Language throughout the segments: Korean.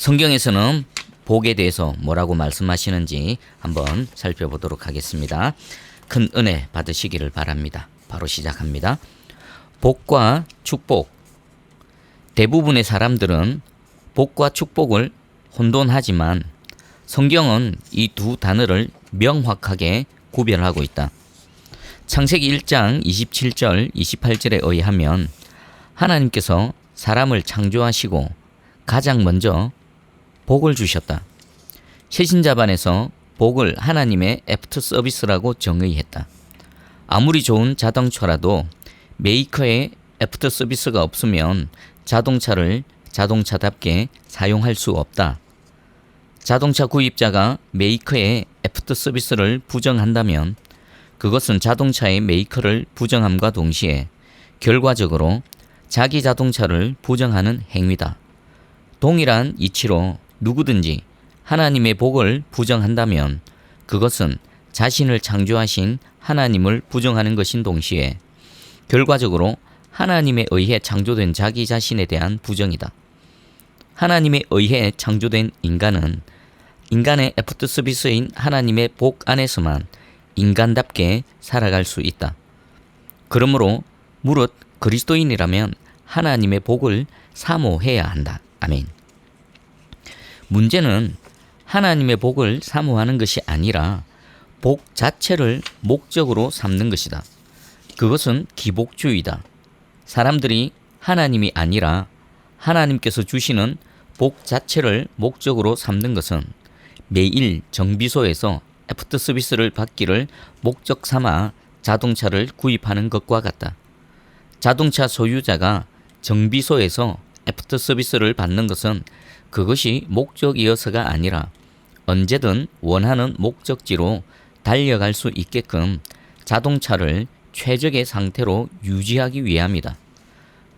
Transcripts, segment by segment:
성경에서는 복에 대해서 뭐라고 말씀하시는지 한번 살펴보도록 하겠습니다. 큰 은혜 받으시기를 바랍니다. 바로 시작합니다. 복과 축복. 대부분의 사람들은 복과 축복을 혼돈하지만 성경은 이 두 단어를 명확하게 구별하고 있다. 창세기 1장 27절 28절에 의하면 하나님께서 사람을 창조하시고 가장 먼저 복을 주셨다. 새신자반에서 복을 하나님의 애프터 서비스라고 정의했다. 아무리 좋은 자동차라도 메이커의 애프터 서비스가 없으면 자동차를 자동차답게 사용할 수 없다. 자동차 구입자가 메이커의 애프터 서비스를 부정한다면 그것은 자동차의 메이커를 부정함과 동시에 결과적으로 자기 자동차를 부정하는 행위다. 동일한 이치로 누구든지 하나님의 복을 부정한다면 그것은 자신을 창조하신 하나님을 부정하는 것인 동시에 결과적으로 하나님에 의해 창조된 자기 자신에 대한 부정이다. 하나님에 의해 창조된 인간은 인간의 애프터 서비스인 하나님의 복 안에서만 인간답게 살아갈 수 있다. 그러므로 무릇 그리스도인이라면 하나님의 복을 사모해야 한다. 아멘. 문제는 하나님의 복을 사모하는 것이 아니라 복 자체를 목적으로 삼는 것이다. 그것은 기복주의다. 사람들이 하나님이 아니라 하나님께서 주시는 복 자체를 목적으로 삼는 것은 매일 정비소에서 애프터 서비스를 받기를 목적 삼아 자동차를 구입하는 것과 같다. 자동차 소유자가 정비소에서 애프터 서비스를 받는 것은 그것이 목적이어서가 아니라 언제든 원하는 목적지로 달려갈 수 있게끔 자동차를 최적의 상태로 유지하기 위함이다.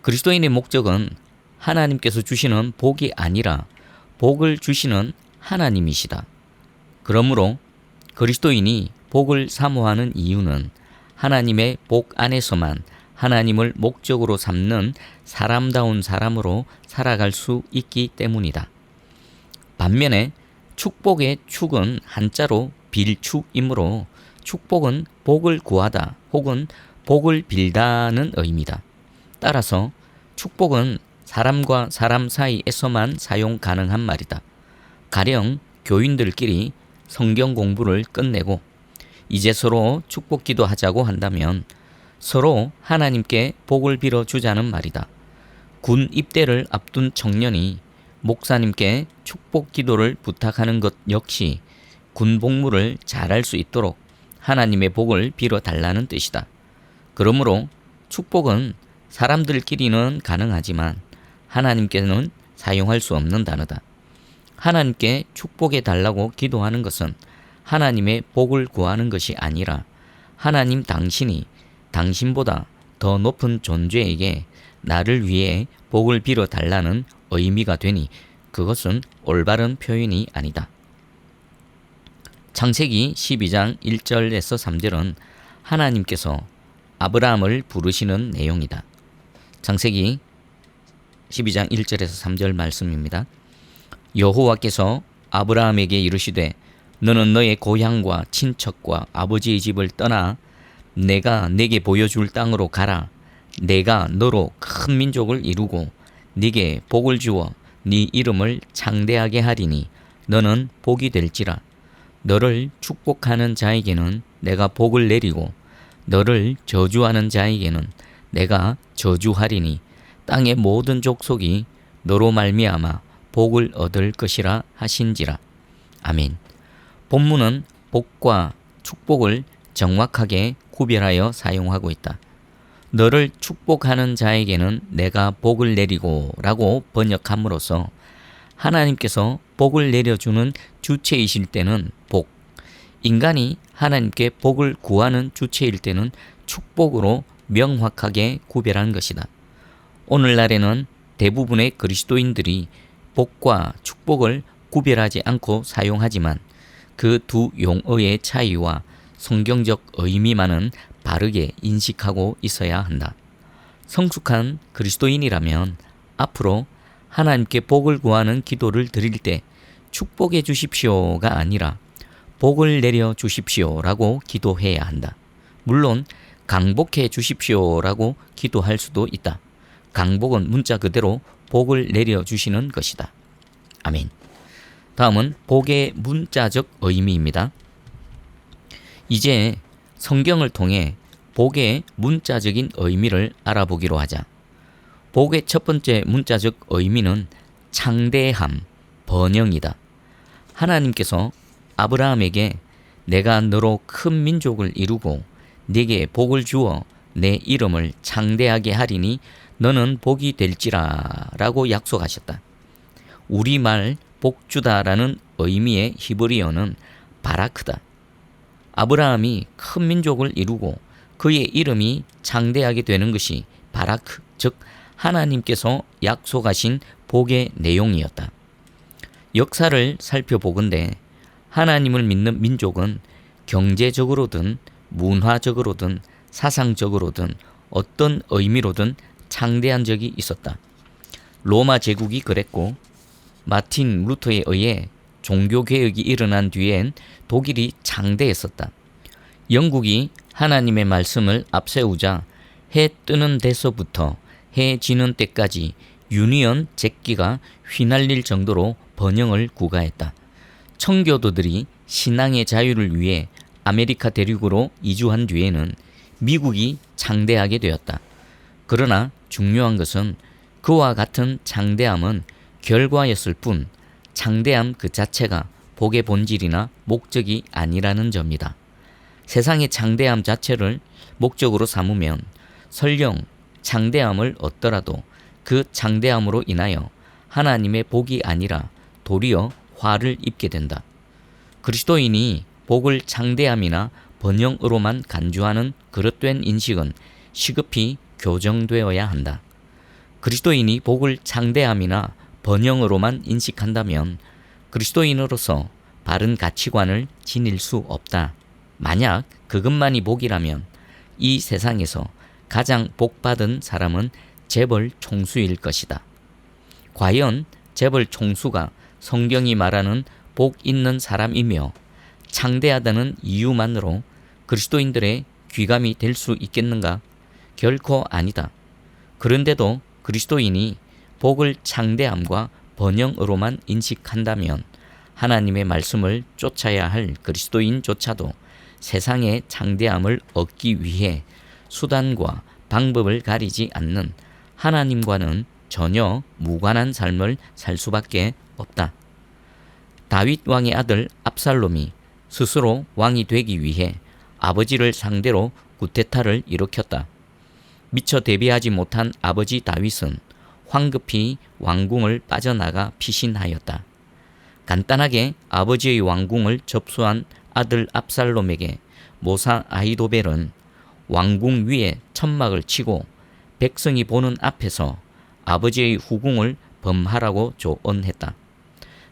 그리스도인의 목적은 하나님께서 주시는 복이 아니라 복을 주시는 하나님이시다. 그러므로 그리스도인이 복을 사모하는 이유는 하나님의 복 안에서만 하나님을 목적으로 삼는 사람다운 사람으로 살아갈 수 있기 때문이다. 반면에 축복의 축은 한자로 빌축이므로 축복은 복을 구하다 혹은 복을 빌다는 의미다. 따라서 축복은 사람과 사람 사이에서만 사용 가능한 말이다. 가령 교인들끼리 성경 공부를 끝내고 이제 서로 축복 기도하자고 한다면 서로 하나님께 복을 빌어주자는 말이다. 군 입대를 앞둔 청년이 목사님께 축복 기도를 부탁하는 것 역시 군 복무를 잘할 수 있도록 하나님의 복을 빌어달라는 뜻이다. 그러므로 축복은 사람들끼리는 가능하지만 하나님께는 사용할 수 없는 단어다. 하나님께 축복해 달라고 기도하는 것은 하나님의 복을 구하는 것이 아니라 하나님 당신이 당신보다 더 높은 존재에게 나를 위해 복을 빌어 달라는 의미가 되니 그것은 올바른 표현이 아니다. 창세기 12장 1절에서 3절은 하나님께서 아브라함을 부르시는 내용이다. 창세기 12장 1절에서 3절 말씀입니다. 여호와께서 아브라함에게 이르시되 너는 너의 고향과 친척과 아버지의 집을 떠나 내가 네게 보여줄 땅으로 가라. 내가 너로 큰 민족을 이루고 네게 복을 주어 네 이름을 창대하게 하리니 너는 복이 될지라. 너를 축복하는 자에게는 내가 복을 내리고 너를 저주하는 자에게는 내가 저주하리니 땅의 모든 족속이 너로 말미암아 복을 얻을 것이라 하신지라. 아멘. 본문은 복과 축복을 정확하게 구별하여 사용하고 있다. 너를 축복하는 자에게는 내가 복을 내리고 라고 번역함으로써 하나님께서 복을 내려주는 주체이실 때는 복, 인간이 하나님께 복을 구하는 주체일 때는 축복으로 명확하게 구별한 것이다. 오늘날에는 대부분의 그리스도인들이 복과 축복을 구별하지 않고 사용하지만 그 두 용어의 차이와 성경적 의미만은 바르게 인식하고 있어야 한다. 성숙한 그리스도인이라면 앞으로 하나님께 복을 구하는 기도를 드릴 때 축복해 주십시오가 아니라 복을 내려 주십시오라고 기도해야 한다. 물론 강복해 주십시오라고 기도할 수도 있다. 강복은 문자 그대로 복을 내려 주시는 것이다. 아멘. 다음은 복의 문자적 의미입니다. 이제 성경을 통해 복의 문자적인 의미를 알아보기로 하자. 복의 첫 번째 문자적 의미는 창대함, 번영이다. 하나님께서 아브라함에게 내가 너로 큰 민족을 이루고 네게 복을 주어 내 이름을 창대하게 하리니 너는 복이 될지라 라고 약속하셨다. 우리말 복주다라는 의미의 히브리어는 바라크다. 아브라함이 큰 민족을 이루고 그의 이름이 창대하게 되는 것이 바라크, 즉 하나님께서 약속하신 복의 내용이었다. 역사를 살펴보건대 하나님을 믿는 민족은 경제적으로든 문화적으로든 사상적으로든 어떤 의미로든 창대한 적이 있었다. 로마 제국이 그랬고 마틴 루터에 의해 종교개혁이 일어난 뒤엔 독일이 창대했었다. 영국이 하나님의 말씀을 앞세우자 해 뜨는 데서부터 해 지는 때까지 유니언 잭기가 휘날릴 정도로 번영을 구가했다. 청교도들이 신앙의 자유를 위해 아메리카 대륙으로 이주한 뒤에는 미국이 창대하게 되었다. 그러나 중요한 것은 그와 같은 창대함은 결과였을 뿐 창대함 그 자체가 복의 본질이나 목적이 아니라는 점이다. 세상의 창대함 자체를 목적으로 삼으면 설령 창대함을 얻더라도 그 창대함으로 인하여 하나님의 복이 아니라 도리어 화를 입게 된다. 그리스도인이 복을 창대함이나 번영으로만 간주하는 그릇된 인식은 시급히 교정되어야 한다. 그리스도인이 복을 창대함이나 번영으로만 인식한다면 그리스도인으로서 바른 가치관을 지닐 수 없다. 만약 그것만이 복이라면 이 세상에서 가장 복받은 사람은 재벌 총수일 것이다. 과연 재벌 총수가 성경이 말하는 복 있는 사람이며 창대하다는 이유만으로 그리스도인들의 귀감이 될 수 있겠는가? 결코 아니다. 그런데도 그리스도인이 복을 창대함과 번영으로만 인식한다면 하나님의 말씀을 쫓아야 할 그리스도인조차도 세상의 창대함을 얻기 위해 수단과 방법을 가리지 않는 하나님과는 전혀 무관한 삶을 살 수밖에 없다. 다윗 왕의 아들 압살롬이 스스로 왕이 되기 위해 아버지를 상대로 구테타를 일으켰다. 미처 대비하지 못한 아버지 다윗은 황급히 왕궁을 빠져나가 피신하였다. 간단하게 아버지의 왕궁을 접수한 아들 압살롬에게 모사 아히도벨은 왕궁 위에 천막을 치고 백성이 보는 앞에서 아버지의 후궁을 범하라고 조언했다.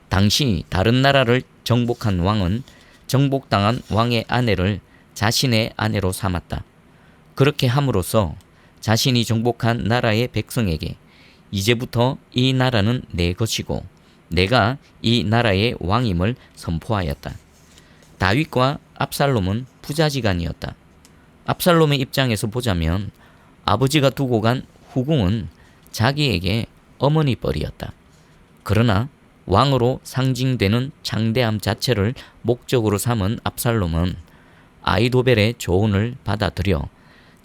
당시 다른 나라를 정복한 왕은 정복당한 왕의 아내를 자신의 아내로 삼았다. 그렇게 함으로써 자신이 정복한 나라의 백성에게 이제부터 이 나라는 내 것이고 내가 이 나라의 왕임을 선포하였다. 다윗과 압살롬은 부자지간이었다. 압살롬의 입장에서 보자면 아버지가 두고 간 후궁은 자기에게 어머니 뻘이었다. 그러나 왕으로 상징되는 창대함 자체를 목적으로 삼은 압살롬은 아히도벨의 조언을 받아들여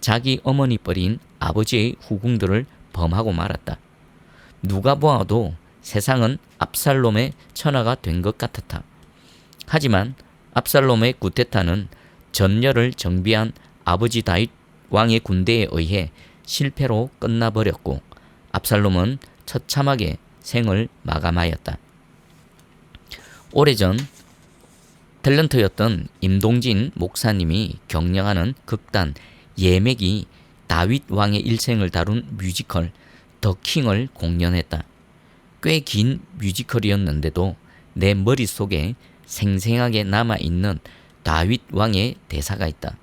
자기 어머니 뻘인 아버지의 후궁들을 범하고 말았다. 누가 보아도 세상은 압살롬의 천하가 된 것 같았다. 하지만 압살롬의 구테타는 전열을 정비한 아버지 다윗 왕의 군대에 의해 실패로 끝나버렸고 압살롬은 처참하게 생을 마감하였다. 오래전 탤런트였던 임동진 목사님이 경영하는 극단 예맥이 다윗 왕의 일생을 다룬 뮤지컬 더 킹을 공연했다. 꽤 긴 뮤지컬이었는데도 내 머릿속에 생생하게 남아있는 다윗 왕의 대사가 있다.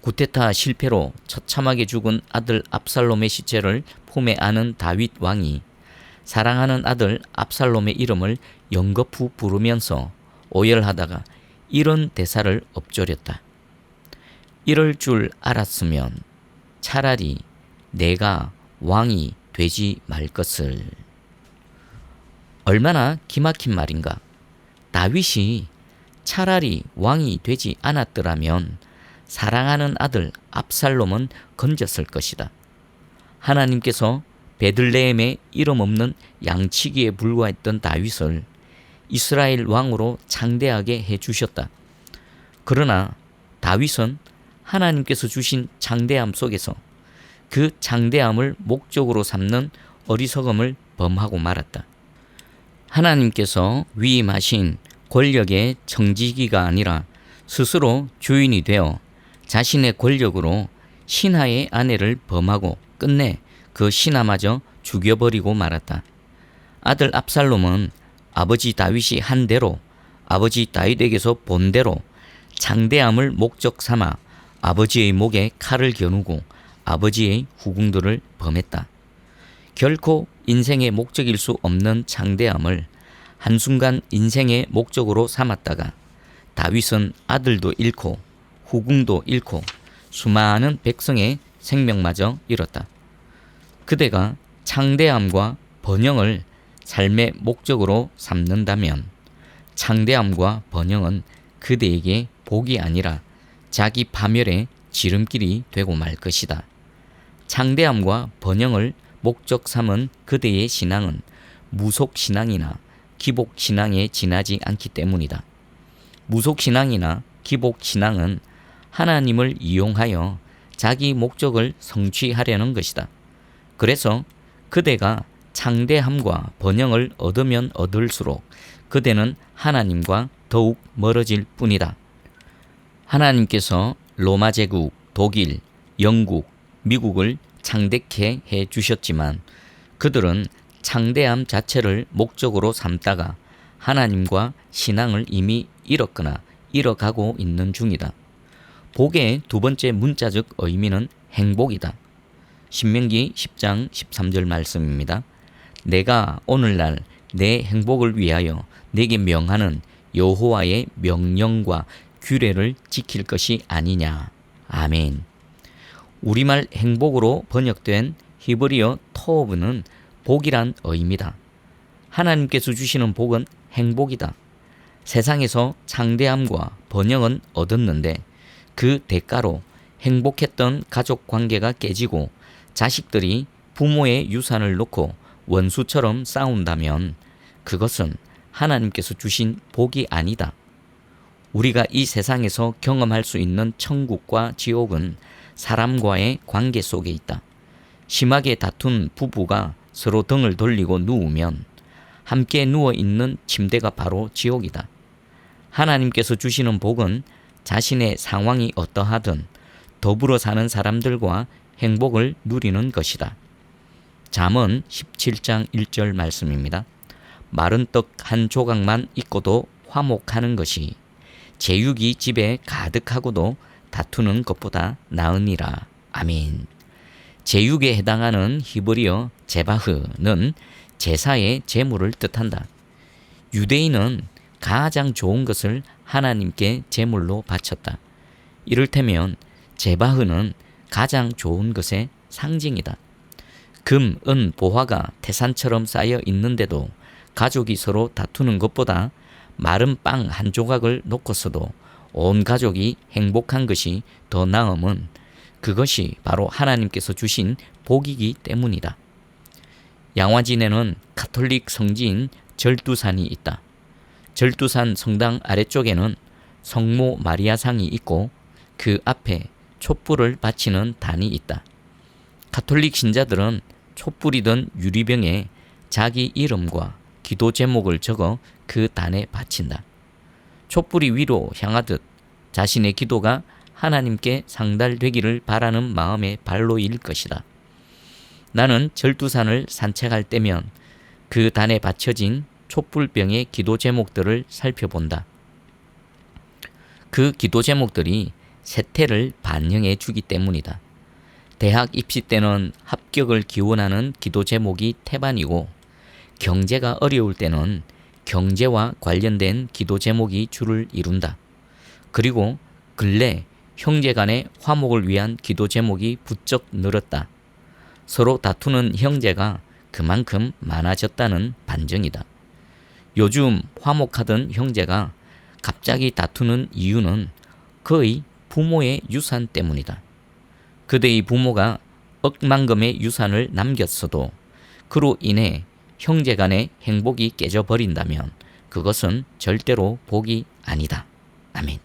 구테타 실패로 처참하게 죽은 아들 압살롬의 시체를 품에 안은 다윗 왕이 사랑하는 아들 압살롬의 이름을 연거푸 부르면서 오열하다가 이런 대사를 엎조렸다. 이럴 줄 알았으면 차라리 내가 왕이 되지 말 것을. 얼마나 기막힌 말인가. 다윗이 차라리 왕이 되지 않았더라면 사랑하는 아들 압살롬은 건졌을 것이다. 하나님께서 베들레헴의 이름 없는 양치기에 불과했던 다윗을 이스라엘 왕으로 창대하게 해주셨다. 그러나 다윗은 하나님께서 주신 창대함 속에서 그 창대함을 목적으로 삼는 어리석음을 범하고 말았다. 하나님께서 위임하신 권력의 청지기가 아니라 스스로 주인이 되어 자신의 권력으로 신하의 아내를 범하고 끝내 그 신하마저 죽여버리고 말았다. 아들 압살롬은 아버지 다윗이 한 대로 아버지 다윗에게서 본 대로 창대함을 목적 삼아 아버지의 목에 칼을 겨누고 아버지의 후궁들을 범했다. 결코 인생의 목적일 수 없는 창대함을 한순간 인생의 목적으로 삼았다가 다윗은 아들도 잃고 후궁도 잃고 수많은 백성의 생명마저 잃었다. 그대가 창대함과 번영을 삶의 목적으로 삼는다면 창대함과 번영은 그대에게 복이 아니라 자기 파멸의 지름길이 되고 말 것이다. 창대함과 번영을 목적 삼은 그대의 신앙은 무속신앙이나 기복신앙에 지나지 않기 때문이다. 무속신앙이나 기복신앙은 하나님을 이용하여 자기 목적을 성취하려는 것이다. 그래서 그대가 창대함과 번영을 얻으면 얻을수록 그대는 하나님과 더욱 멀어질 뿐이다. 하나님께서 로마 제국, 독일, 영국, 미국을 창대케 해 주셨지만 그들은 창대함 자체를 목적으로 삼다가 하나님과 신앙을 이미 잃었거나 잃어가고 있는 중이다. 복의 두 번째 문자적 의미는 행복이다. 신명기 10장 13절 말씀입니다. 내가 오늘날 내 행복을 위하여 내게 명하는 여호와의 명령과 규례를 지킬 것이 아니냐. 아멘. 우리말 행복으로 번역된 히브리어 토브는 복이란 의미다. 하나님께서 주시는 복은 행복이다. 세상에서 창대함과 번영은 얻었는데 그 대가로 행복했던 가족 관계가 깨지고 자식들이 부모의 유산을 놓고 원수처럼 싸운다면 그것은 하나님께서 주신 복이 아니다. 우리가 이 세상에서 경험할 수 있는 천국과 지옥은 사람과의 관계 속에 있다. 심하게 다툰 부부가 서로 등을 돌리고 누우면 함께 누워있는 침대가 바로 지옥이다. 하나님께서 주시는 복은 자신의 상황이 어떠하든 더불어 사는 사람들과 행복을 누리는 것이다. 잠언 17장 1절 말씀입니다. 마른 떡 한 조각만 있고도 화목하는 것이 제육이 집에 가득하고도 다투는 것보다 나으니라. 아멘. 제육에 해당하는 히브리어 제바흐는 제사의 제물을 뜻한다. 유대인은 가장 좋은 것을 하나님께 제물로 바쳤다. 이를테면 제바흐는 가장 좋은 것의 상징이다. 금, 은, 보화가 태산처럼 쌓여 있는데도 가족이 서로 다투는 것보다 마른 빵 한 조각을 놓고서도 온 가족이 행복한 것이 더 나음은 그것이 바로 하나님께서 주신 복이기 때문이다. 양화진에는 가톨릭 성지인 절두산이 있다. 절두산 성당 아래쪽에는 성모 마리아상이 있고 그 앞에 촛불을 바치는 단이 있다. 가톨릭 신자들은 촛불이든 유리병에 자기 이름과 기도 제목을 적어 그 단에 바친다. 촛불이 위로 향하듯 자신의 기도가 하나님께 상달되기를 바라는 마음의 발로일 것이다. 나는 절두산을 산책할 때면 그 단에 받쳐진 촛불병의 기도 제목들을 살펴본다. 그 기도 제목들이 세태를 반영해 주기 때문이다. 대학 입시 때는 합격을 기원하는 기도 제목이 태반이고 경제가 어려울 때는 경제와 관련된 기도 제목이 주를 이룬다. 그리고 근래 형제 간의 화목을 위한 기도 제목이 부쩍 늘었다. 서로 다투는 형제가 그만큼 많아졌다는 반증이다. 요즘 화목하던 형제가 갑자기 다투는 이유는 거의 부모의 유산 때문이다. 그대의 부모가 억만금의 유산을 남겼어도 그로 인해 형제 간의 행복이 깨져버린다면 그것은 절대로 복이 아니다. 아멘.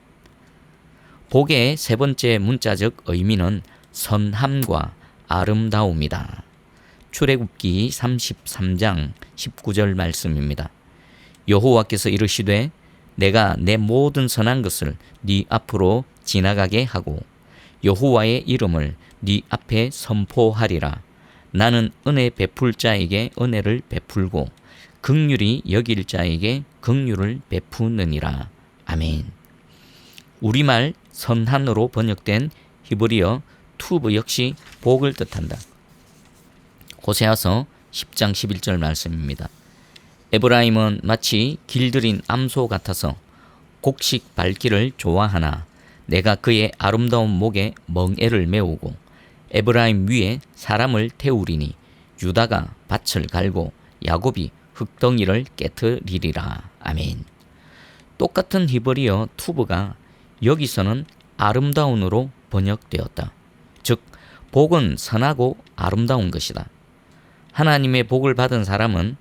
복의 세 번째 문자적 의미는 선함과 아름다움이다. 출애굽기 33장 19절 말씀입니다. 여호와께서 이르시되 내가 내 모든 선한 것을 네 앞으로 지나가게 하고 여호와의 이름을 네 앞에 선포하리라. 나는 은혜 베풀 자에게 은혜를 베풀고 긍휼히 여길 자에게 긍휼을 베푸느니라. 아멘. 우리말 선한으로 번역된 히브리어 투브 역시 복을 뜻한다. 호세아서 10장 11절 말씀입니다. 에브라임은 마치 길들인 암소 같아서 곡식 밟기를 좋아하나 내가 그의 아름다운 목에 멍에를 메우고 에브라임 위에 사람을 태우리니 유다가 밭을 갈고 야곱이 흙덩이를 깨트리리라. 아멘. 똑같은 히브리어 투브가 여기서는 아름다운으로 번역되었다. 즉 복은 선하고 아름다운 것이다. 하나님의 복을 받은 사람은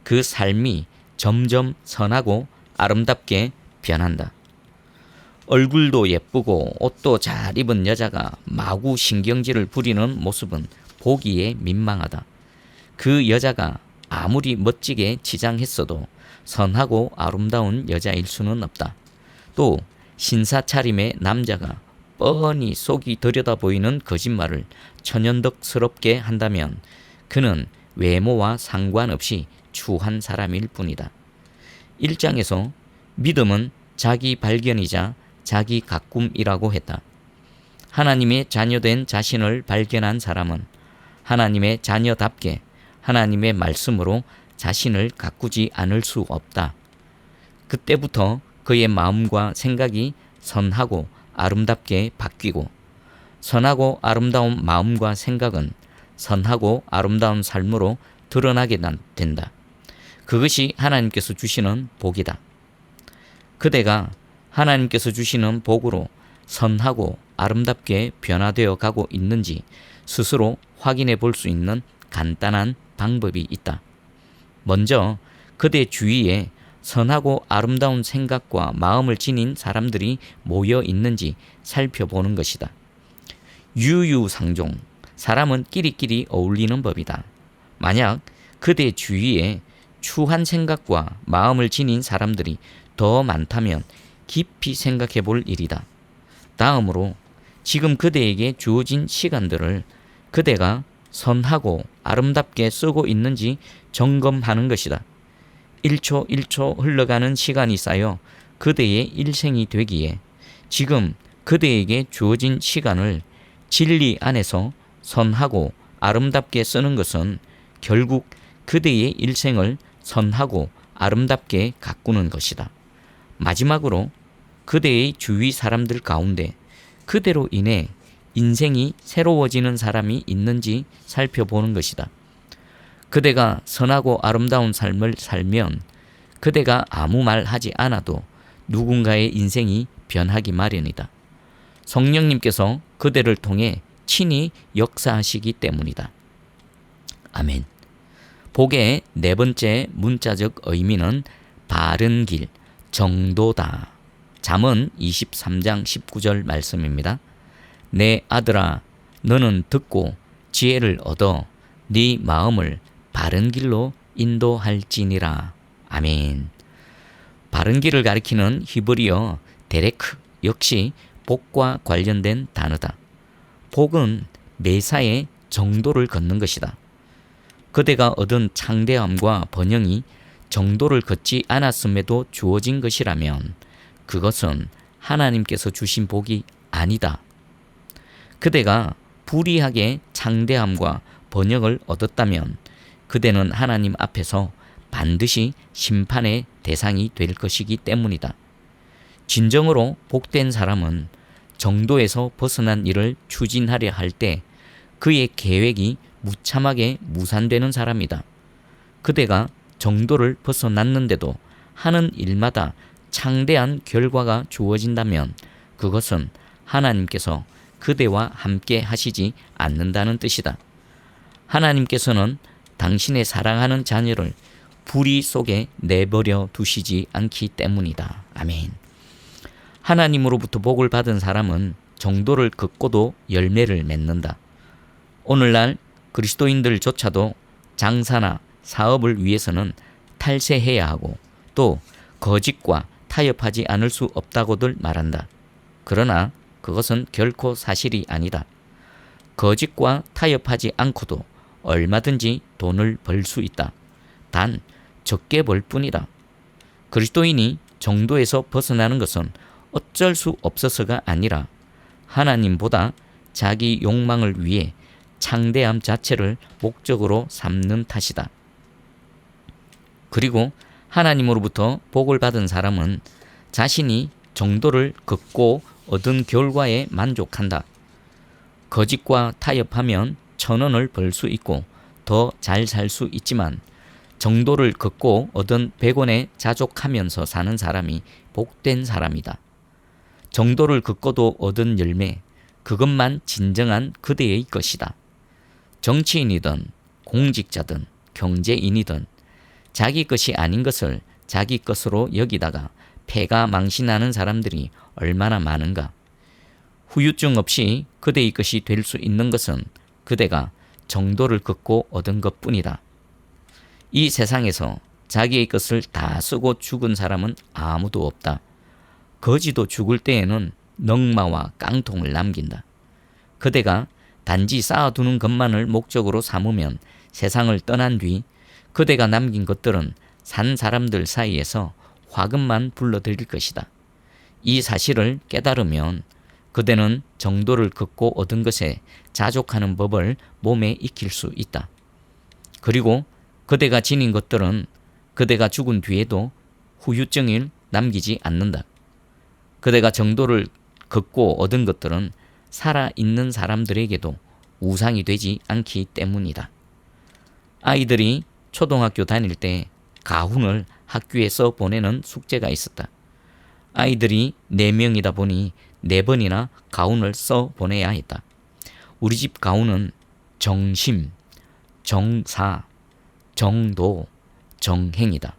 그 삶이 점점 선하고 아름답게 변한다. 얼굴도 예쁘고 옷도 잘 입은 여자가 마구 신경질을 부리는 모습은 보기에 민망하다. 그 여자가 아무리 멋지게 치장했어도 선하고 아름다운 여자일 수는 없다. 또 신사 차림의 남자가 뻔히 속이 들여다 보이는 거짓말을 천연덕스럽게 한다면 그는 외모와 상관없이 추한 사람일 뿐이다. 1장에서 믿음은 자기 발견이자 자기 가꿈이라고 했다. 하나님의 자녀된 자신을 발견한 사람은 하나님의 자녀답게 하나님의 말씀으로 자신을 가꾸지 않을 수 없다. 그때부터 그의 마음과 생각이 선하고 아름답게 바뀌고 선하고 아름다운 마음과 생각은 선하고 아름다운 삶으로 드러나게 된다. 그것이 하나님께서 주시는 복이다. 그대가 하나님께서 주시는 복으로 선하고 아름답게 변화되어 가고 있는지 스스로 확인해 볼 수 있는 간단한 방법이 있다. 먼저 그대 주위에 선하고 아름다운 생각과 마음을 지닌 사람들이 모여 있는지 살펴보는 것이다. 유유상종, 사람은 끼리끼리 어울리는 법이다. 만약 그대 주위에 추한 생각과 마음을 지닌 사람들이 더 많다면 깊이 생각해 볼 일이다. 다음으로 지금 그대에게 주어진 시간들을 그대가 선하고 아름답게 쓰고 있는지 점검하는 것이다. 1초 1초 흘러가는 시간이 쌓여 그대의 일생이 되기에 지금 그대에게 주어진 시간을 진리 안에서 선하고 아름답게 쓰는 것은 결국 그대의 일생을 선하고 아름답게 가꾸는 것이다. 마지막으로 그대의 주위 사람들 가운데 그대로 인해 인생이 새로워지는 사람이 있는지 살펴보는 것이다. 그대가 선하고 아름다운 삶을 살면 그대가 아무 말 하지 않아도 누군가의 인생이 변하기 마련이다. 성령님께서 그대를 통해 친히 역사하시기 때문이다. 아멘. 복의 네 번째 문자적 의미는 바른 길, 정도다. 잠언 23장 19절 말씀입니다. 내 아들아, 너는 듣고 지혜를 얻어 네 마음을 바른 길로 인도할지니라. 아멘. 바른 길을 가리키는 히브리어 데레크 역시 복과 관련된 단어다. 복은 매사에 정도를 걷는 것이다. 그대가 얻은 창대함과 번영이 정도를 걷지 않았음에도 주어진 것이라면 그것은 하나님께서 주신 복이 아니다. 그대가 불이하게 창대함과 번영을 얻었다면 그대는 하나님 앞에서 반드시 심판의 대상이 될 것이기 때문이다. 진정으로 복된 사람은 정도에서 벗어난 일을 추진하려 할 때 그의 계획이 무참하게 무산되는 사람이다. 그대가 정도를 벗어났는데도 하는 일마다 창대한 결과가 주어진다면 그것은 하나님께서 그대와 함께 하시지 않는다는 뜻이다. 하나님께서는 당신의 사랑하는 자녀를 불의 속에 내버려 두시지 않기 때문이다. 아멘. 하나님으로부터 복을 받은 사람은 정도를 긋고도 열매를 맺는다. 오늘날 그리스도인들조차도 장사나 사업을 위해서는 탈세해야 하고 또 거짓과 타협하지 않을 수 없다고들 말한다. 그러나 그것은 결코 사실이 아니다. 거짓과 타협하지 않고도 얼마든지 돈을 벌 수 있다. 단 적게 벌 뿐이다. 그리스도인이 정도에서 벗어나는 것은 어쩔 수 없어서가 아니라 하나님보다 자기 욕망을 위해 창대함 자체를 목적으로 삼는 탓이다. 그리고 하나님으로부터 복을 받은 사람은 자신이 정도를 긋고 얻은 결과에 만족한다. 거짓과 타협하면 1,000원을 벌 수 있고 더 잘 살 수 있지만 정도를 긋고 얻은 100원에 자족하면서 사는 사람이 복된 사람이다. 정도를 긋고도 얻은 열매, 그것만 진정한 그대의 것이다. 정치인이든 공직자든 경제인이든 자기 것이 아닌 것을 자기 것으로 여기다가 패가 망신하는 사람들이 얼마나 많은가. 후유증 없이 그대의 것이 될 수 있는 것은 그대가 정도를 긋고 얻은 것뿐이다. 이 세상에서 자기의 것을 다 쓰고 죽은 사람은 아무도 없다. 거지도 죽을 때에는 넝마와 깡통을 남긴다. 그대가 단지 쌓아두는 것만을 목적으로 삼으면 세상을 떠난 뒤 그대가 남긴 것들은 산 사람들 사이에서 화금만 불러들일 것이다. 이 사실을 깨달으면 그대는 정도를 긋고 얻은 것에 자족하는 법을 몸에 익힐 수 있다. 그리고 그대가 지닌 것들은 그대가 죽은 뒤에도 후유증을 남기지 않는다. 그대가 정도를 긋고 얻은 것들은 살아있는 사람들에게도 우상이 되지 않기 때문이다. 아이들이 초등학교 다닐 때 가훈을 학교에서 보내는 숙제가 있었다. 아이들이 4명이다 보니 4번이나 가훈을 써 보내야 했다. 우리 집 가훈은 정심, 정사, 정도, 정행이다.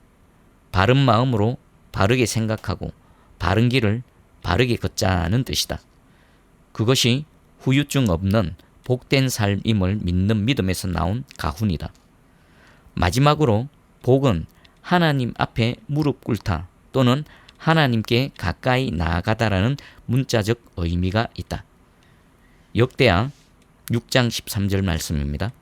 바른 마음으로 바르게 생각하고 바른 길을 바르게 걷자는 뜻이다. 그것이 후유증 없는 복된 삶임을 믿는 믿음에서 나온 가훈이다. 마지막으로 복은 하나님 앞에 무릎 꿇다 또는 하나님께 가까이 나아가다라는 문자적 의미가 있다. 역대하 6장 13절 말씀입니다.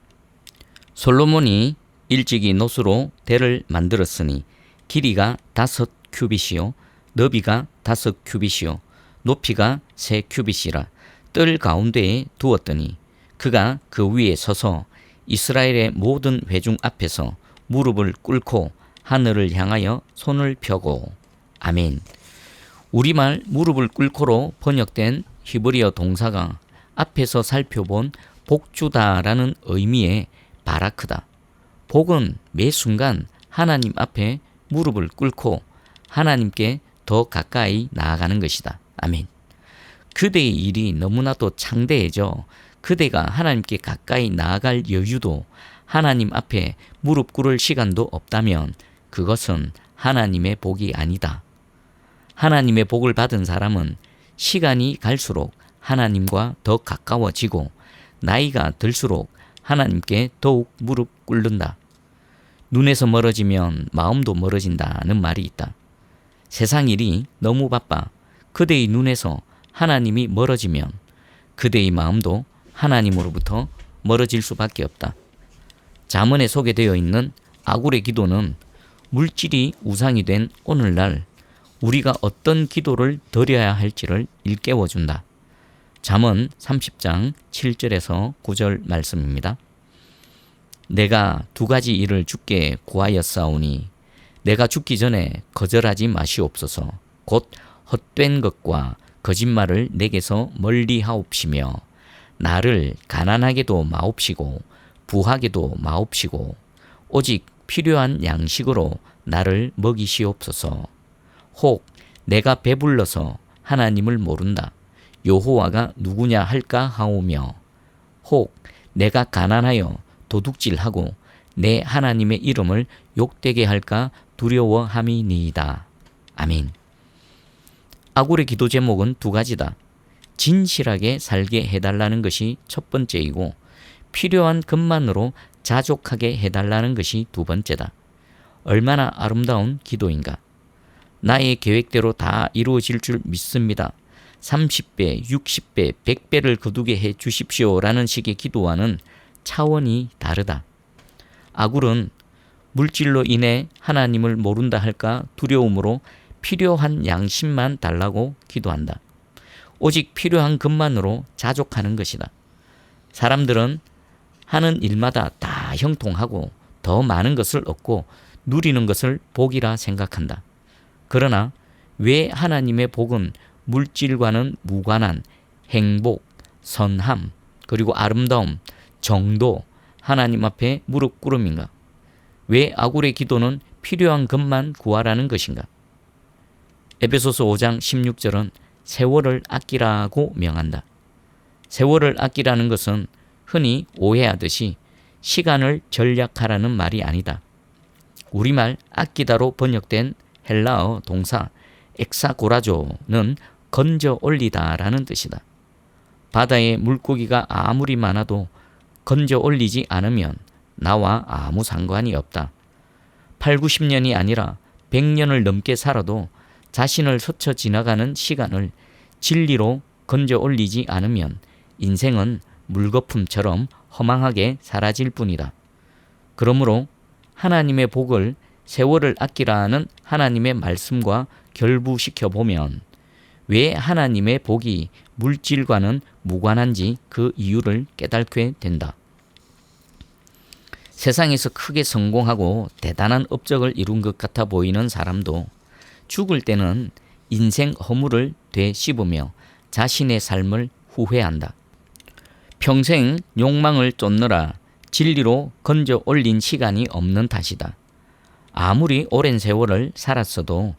솔로몬이 일찍이 노수로 대를 만들었으니 길이가 5 큐빗이요 너비가 5 큐빗이요 높이가 3 큐빗이라 뜰 가운데에 두었더니 그가 그 위에 서서 이스라엘의 모든 회중 앞에서 무릎을 꿇고 하늘을 향하여 손을 펴고. 아멘. 우리말 무릎을 꿇고로 번역된 히브리어 동사가 앞에서 살펴본 복주다라는 의미의 바라크다. 복은 매 순간 하나님 앞에 무릎을 꿇고 하나님께 더 가까이 나아가는 것이다. 아멘. 그대의 일이 너무나도 창대해져 그대가 하나님께 가까이 나아갈 여유도 하나님 앞에 무릎 꿇을 시간도 없다면 그것은 하나님의 복이 아니다. 하나님의 복을 받은 사람은 시간이 갈수록 하나님과 더 가까워지고 나이가 들수록 하나님께 더욱 무릎 꿇는다. 눈에서 멀어지면 마음도 멀어진다는 말이 있다. 세상 일이 너무 바빠 그대의 눈에서 하나님이 멀어지면 그대의 마음도 하나님으로부터 멀어질 수밖에 없다. 잠언에 소개되어 있는 아굴의 기도는 물질이 우상이 된 오늘날 우리가 어떤 기도를 드려야 할지를 일깨워준다. 잠언 30장 7절에서 9절 말씀입니다. 내가 두 가지 일을 주께 구하였사오니 내가 죽기 전에 거절하지 마시옵소서. 곧 헛된 것과 거짓말을 내게서 멀리 하옵시며 나를 가난하게도 마옵시고 부하게도 마옵시고 오직 필요한 양식으로 나를 먹이시옵소서. 혹 내가 배불러서 하나님을 모른다 여호와가 누구냐 할까 하오며 혹 내가 가난하여 도둑질하고 내 하나님의 이름을 욕되게 할까 두려워함이니이다. 아멘. 아굴의 기도 제목은 두 가지다. 진실하게 살게 해달라는 것이 첫 번째이고 필요한 것만으로 자족하게 해달라는 것이 두 번째다. 얼마나 아름다운 기도인가. 나의 계획대로 다 이루어질 줄 믿습니다. 30배, 60배, 100배를 거두게 해 주십시오라는 식의 기도와는 차원이 다르다. 아굴은 물질로 인해 하나님을 모른다 할까 두려움으로 필요한 양식만 달라고 기도한다. 오직 필요한 것만으로 자족하는 것이다. 사람들은 하는 일마다 다 형통하고 더 많은 것을 얻고 누리는 것을 복이라 생각한다. 그러나 왜 하나님의 복은 물질과는 무관한 행복, 선함, 그리고 아름다움, 정도, 하나님 앞에 무릎 꿇음인가? 왜 아굴의 기도는 필요한 것만 구하라는 것인가? 에베소서 5장 16절은 세월을 아끼라고 명한다. 세월을 아끼라는 것은 흔히 오해하듯이 시간을 절약하라는 말이 아니다. 우리말 아끼다로 번역된 헬라어 동사 엑사고라조는 건져 올리다라는 뜻이다. 바다에 물고기가 아무리 많아도 건져 올리지 않으면 나와 아무 상관이 없다. 8, 90년이 아니라 100년을 넘게 살아도 자신을 스쳐 지나가는 시간을 진리로 건져 올리지 않으면 인생은 물거품처럼 허망하게 사라질 뿐이다. 그러므로 하나님의 복을 세월을 아끼라는 하나님의 말씀과 결부시켜 보면 왜 하나님의 복이 물질과는 무관한지 그 이유를 깨닫게 된다. 세상에서 크게 성공하고 대단한 업적을 이룬 것 같아 보이는 사람도 죽을 때는 인생 허물을 되씹으며 자신의 삶을 후회한다. 평생 욕망을 쫓느라 진리로 건져 올린 시간이 없는 탓이다. 아무리 오랜 세월을 살았어도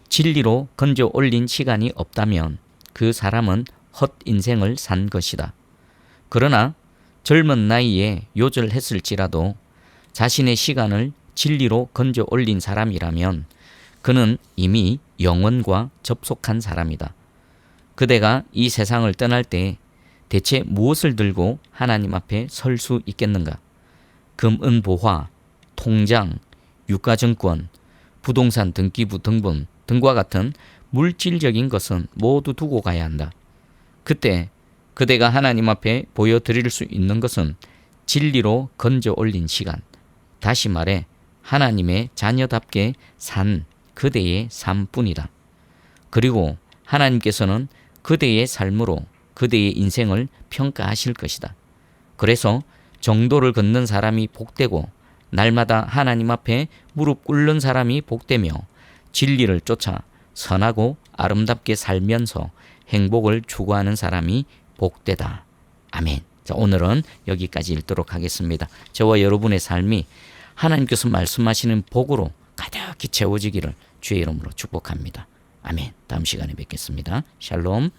진리로 건져 올린 시간이 없다면 그 사람은 헛 인생을 산 것이다. 그러나 젊은 나이에 요절했을지라도 자신의 시간을 진리로 건져 올린 사람이라면 그는 이미 영원과 접속한 사람이다. 그대가 이 세상을 떠날 때 대체 무엇을 들고 하나님 앞에 설 수 있겠는가? 금은보화, 통장, 유가증권, 부동산 등기부 등본 등과 같은 물질적인 것은 모두 두고 가야 한다. 그때 그대가 하나님 앞에 보여드릴 수 있는 것은 진리로 건져 올린 시간, 다시 말해 하나님의 자녀답게 산 그대의 삶뿐이다. 그리고 하나님께서는 그대의 삶으로 그대의 인생을 평가하실 것이다. 그래서 정도를 걷는 사람이 복되고 날마다 하나님 앞에 무릎 꿇는 사람이 복되며 진리를 쫓아 선하고 아름답게 살면서 행복을 추구하는 사람이 복되다. 아멘. 자, 오늘은 여기까지 읽도록 하겠습니다. 저와 여러분의 삶이 하나님께서 말씀하시는 복으로 가득히 채워지기를 주의 이름으로 축복합니다. 아멘. 다음 시간에 뵙겠습니다. 샬롬.